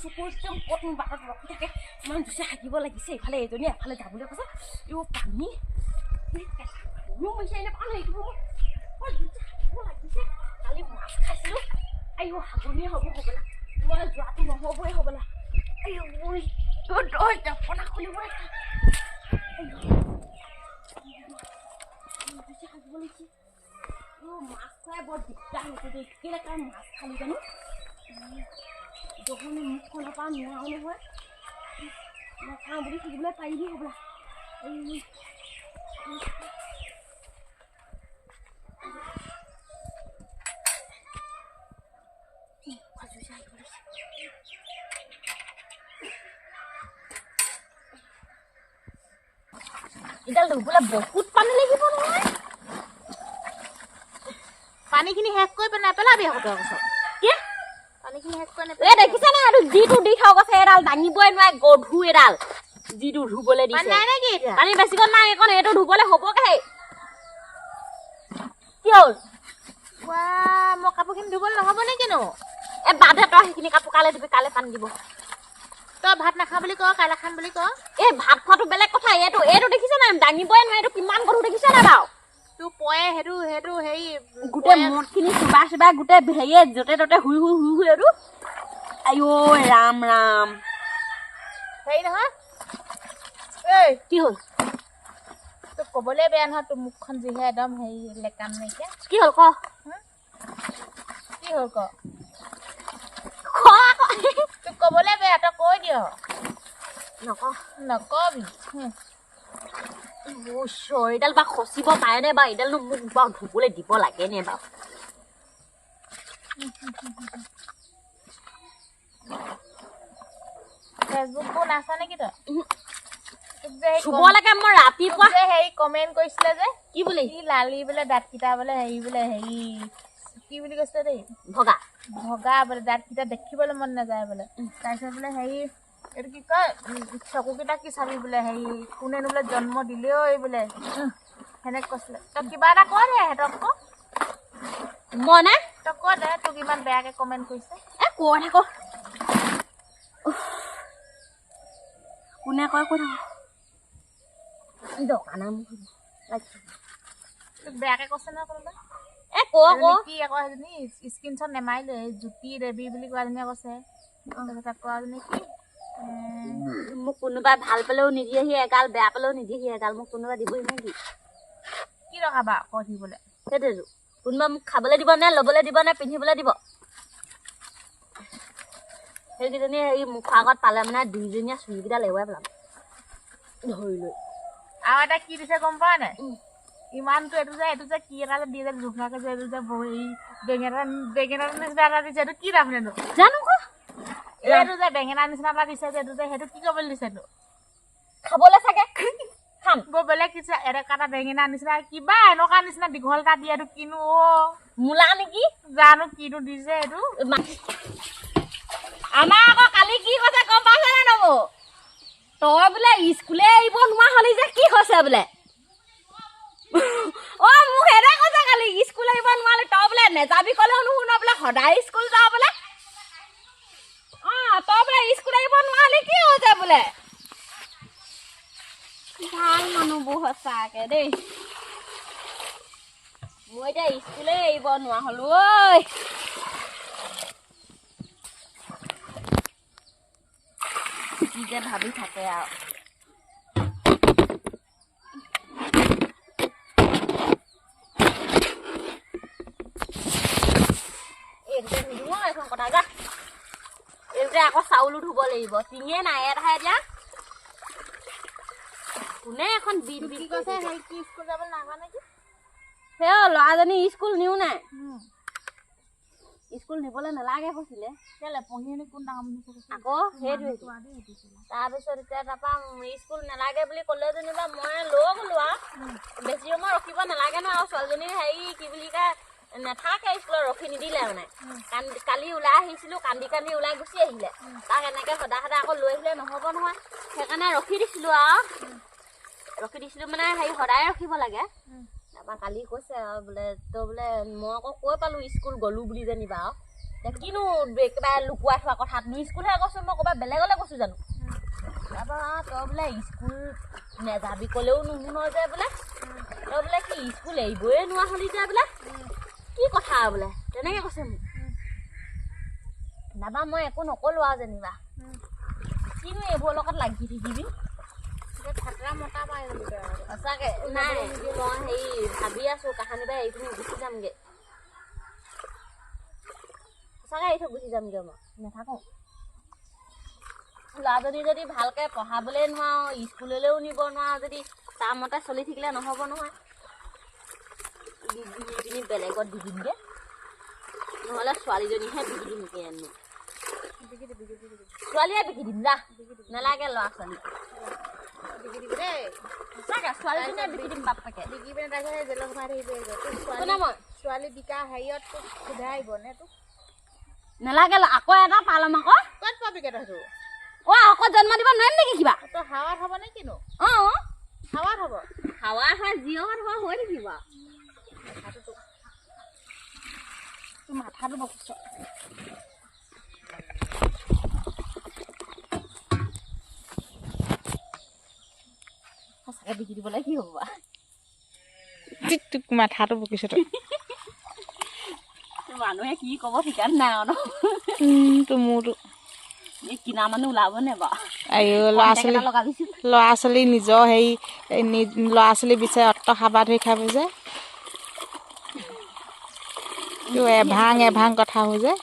চকুৰ একদম কত বাটত ৰখি থাকে ইমান জুচে হাগিব লাগিছে ইফালে এজনী এফালে যাবলৈ কৈছে পানী এনে পানী লাগিব লাগিছে কালি মাছ খাইছিলো হাগনি হ'ব হ'বলা মই যোৱাটো নহ'বই হ'বলা পনা খুলিব হাগিব লাগিছে মাছ খুৱাই বৰ দিগদাৰ হৈছে দেই কেলে কাৰণ মাছ খালি জানো যখন মুখখনৰ পৰা নোৱাৰো নহয় নাখাওঁ বুলি থাকিবলৈ পাৰিবি হ'বলা এডাল বোলে বহুত পানী লাগিব নহয় পানীখিনি শেষ কৰি নেপেলাবি আকৌ তই কৈছ কি পানীখিনি শেষ কৰি নেপেলাবি দেখিছা না আৰু যিটো দি থোৱা গৈছে এডাল দাঙিবই নোৱাৰে গধু এডাল যিটো ধুবলৈ দিছে নাই নেকি এতিয়া পানী বেছিকৈ নাই এখন এইটো ধুবলৈ হ'বগে কি হ'ল মই কাপোৰখিনি ধুবলৈ নহ'ব নে কিনো বাদে তই সেইখিনি কাপোৰ কালে দিবি কালে পানী দিব তই ভাত নাখা বুলি ক কাইলৈ খাম বুলি ক ভাত খোৱাটো বেলেগ কথা এইটো দেখিছা নাই দাঙিবই নোৱাৰে এইটো কিমান গধু দেখিছা নাই বাৰু তোৰ পয়ে সেইটো হেৰি গোটেই মদখিনি চুবাই গোটেই হেৰিয়ে য'তে ত'তে শুই এইটো আইঅ ৰাম ৰাম হেৰি নহয় কি হ'ল তোক ক'বলৈ বেয়া নহয় তোৰ মুখখন যিহে একদম হেৰি লেকাম নাইকিয়া কি হ'ল ক কি হ'ল তোক ক'বলৈ বেয়া তই কৈ দিয় নকবি এইডাল বা খচিব পাৰে নে বাৰু এইডালনো মোক বাৰু ধুবলৈ দিব লাগে নে বাৰু ফেচবুকবোৰ নাচা নেকি তই চুব লাগে মই ৰাতিপুৱা হেৰি কমেণ্ট কৰিছিলে যে কি বুলি লালি বোলে দাঁতকেইটা বোলে হেৰি কি বুলি কৈছিলে দেই ভগা বোলে দাঁতকেইটা দেখিবলৈ মন নাযায় বোলে তাৰপিছত বোলে হেৰি এইটো কি কয় চকুকেইটা কি চাবি বোলে হেৰি কোনেনো বোলে জন্ম দিলেও বোলে সেনেকে কৈছিলে তই কিবা এটা কৈ দে সিহঁতক ক মই নে তই কৈ দে তোক ইমান বেয়াকে কমেণ্ট কৰিছে কৈ থাকো কোনে কয় কৈ থাকো দোকানৰ তোক বেয়াকে কৈছে নহয় কোনোবা কি আকৌ সেইজনী স্ক্ৰীনশ্বট নেমাৰিলো জ্যোতি দেৱী বুলি কোৱাজনীয়ে কৈছে তাৰপিছত কোৱাজনী কি মোক কোনোবাই ভাল পালেও নিদিয়েহি এগাল বেয়া পালেও নিদিয়েহি এগাল মোক কোনোবাই দিবহি নেকি কি ৰখাবা কৈ থাকিবলৈ সেইটোৱেতো কোনোবা মোক খাবলৈ দিব নে ল'বলৈ দিব নে পিন্ধিবলৈ দিব সেইকেইজনী হেৰি মুখৰ আগত পালে মানে দুইজনীয়া চুলিকেইটা লেৱাই পেলাম ধৰি লৈ আৰু এটা কি দিছে গম পোৱা নাই ইমানটো এইটো যে কি এটা যে দিয়ে যে জোখাকে যে এইটো যে হেৰি বেঙেনা নিচিনা এটা দিছে এইটো কি তাৰমানে জানো ক এইটো যে বেঙেনা নিচিনা এটা দিছে যে এইটো যে সেইটো কি কৰিবলৈ দিছে এইটো খাবলৈ চাগে খাম বৰ বেলেগ কিছু এটা বেঙেনা নিচিনা কিবা এনেকুৱা নিচিনা দীঘল এটা দিয়ে এইটো কিনো মূলা নেকি জানো কিনো দিছে এইটো আমাৰ আকৌ কালি কি কৈছে গম পাইছে নে নব তই বোলে স্কুলে আহিব নোৱাৰা হলি যে কি হৈছে বোলে মোক হেৰে কৈছে কালি স্কুল আহিব নোৱাৰিলি তই বোলে নেযাবি ক'লেও নুশুন বোলে সদায় স্কুল যাওঁ বোলে তই বোলে স্কুল আহিব নোৱাৰিলি কি হৈছে বোলে ভাল মানুহবোৰ সঁচাকে দেই মই এতিয়া স্কুলে আহিব নোৱাৰা হলো ঐ কি যে ভাবি থাকে আৰু এখন কথা যা এইটোতে আকৌ চাউলো ধুব লাগিব টিঙে নাই এটাহে এতিয়া কোনে এখন বিল বিল কৈছে সেই কি স্কুল যাবলৈ নাগা নেকি সেই ল'ৰাজনী স্কুল নিও নাই স্কুল নিবলৈ নালাগে কৈছিলে কেলে পঢ়ি শুনি কোন ডাঙৰ আকৌ সেইটোৱে তাৰপিছত এতিয়া তাৰপৰা স্কুল নালাগে বুলি ক'লে যেনিবা মই লৈ গ'লো আৰু বেছি সময় ৰখিব নালাগে ন আৰু ছোৱালীজনী হেৰি কি বুলি কয় নাথাকে স্কুলত ৰখি নিদিলে মানে কালি ওলাই আহিছিলোঁ কান্দি কান্দি ওলাই গুচি আহিলে তাক এনেকৈ সদায় সদায় আকৌ লৈ আহিলে নহ'ব নহয় সেইকাৰণে ৰখি দিছিলোঁ আৰু ৰখি দিছিলোঁ মানে হেৰি সদায় ৰখিব লাগে তাৰপৰা কালি কৈছে আৰু বোলে তই বোলে মই আকৌ কৈ পালোঁ স্কুল গ'লোঁ বুলি যেনিবা আৰু কিনো একেবাৰে লুকুৱাই থোৱা কথাত স্কুলহে গৈছোঁ মই ক'ৰবাত বেলেগলৈ গৈছোঁ জানো তাৰপৰা তই বোলে স্কুল নেযাবি ক'লেও নুশুন যে বোলে তই বোলে কি স্কুল এৰিবই নোৱাৰা হ'লি যে বোলে কি কথা বোলে তেনেকৈ কৈছে মোক নাবা মই একো নক'লোঁ আৰু যেনিবা কিনো এইবোৰৰ লগত লাগি থাকিবি ফাটৰা মতা পাই গ'লো সঁচাকৈ নাই মই হেৰি ভাবি আছোঁ কাহানি বাই এইখিনি গুচি যামগৈ সঁচাকৈ এৰি থৈ গুচি যামগৈ মই নাথাকোঁ ল'ৰাজনী যদি ভালকৈ পঢ়াবলৈ নোৱাৰো স্কুললৈও নিব নোৱাৰো যদি তাৰ মতে চলি থাকিলে নহ'ব নহয় দি পিনি বেলেগত দি দিমগৈ নহ'লে ছোৱালীজনীহে বিকি দিমগৈ আনো ছোৱালীয়ে বিকি দিম যা নালাগে ল'ৰা ছোৱালী সঁচাকৈ ছোৱালীজনীয়ে বিকি দিম বাপেকে বিকি পিনে তাৰপিছত জেলত সোমাই থাকিব ছোৱালী বিকা হেৰিয়ত তোক সোধাই আহিব নে তোক নালাগে আকৌ এটা পালম আকৌ ক'ত পাবিগৈ তইতো আকৌ জন্ম দিব নোৱাৰিম নেকি কিবা তই হাৱাত হ'ব নে কিনো অঁ হাৱাত হ'ব হাৱাত হয় জিঅ'ত হয় হৈ থাকিব তোৰ মাথাটো বকিছ সঁচাকৈ বিকি দিবলৈ কি হ'ব তোক মাথাটো বকিছ তই মানুহে কি ক'ব ঠিকান নাই আৰু তো মোৰতো এই কিনা মানুহ ওলাব নে বাৰু ল'ৰা ছোৱালী নিজৰ হেৰি ল'ৰা ছোৱালী বিচাৰি অত সাবাত হৈ খাব যে এভাং কথা হৈ যায়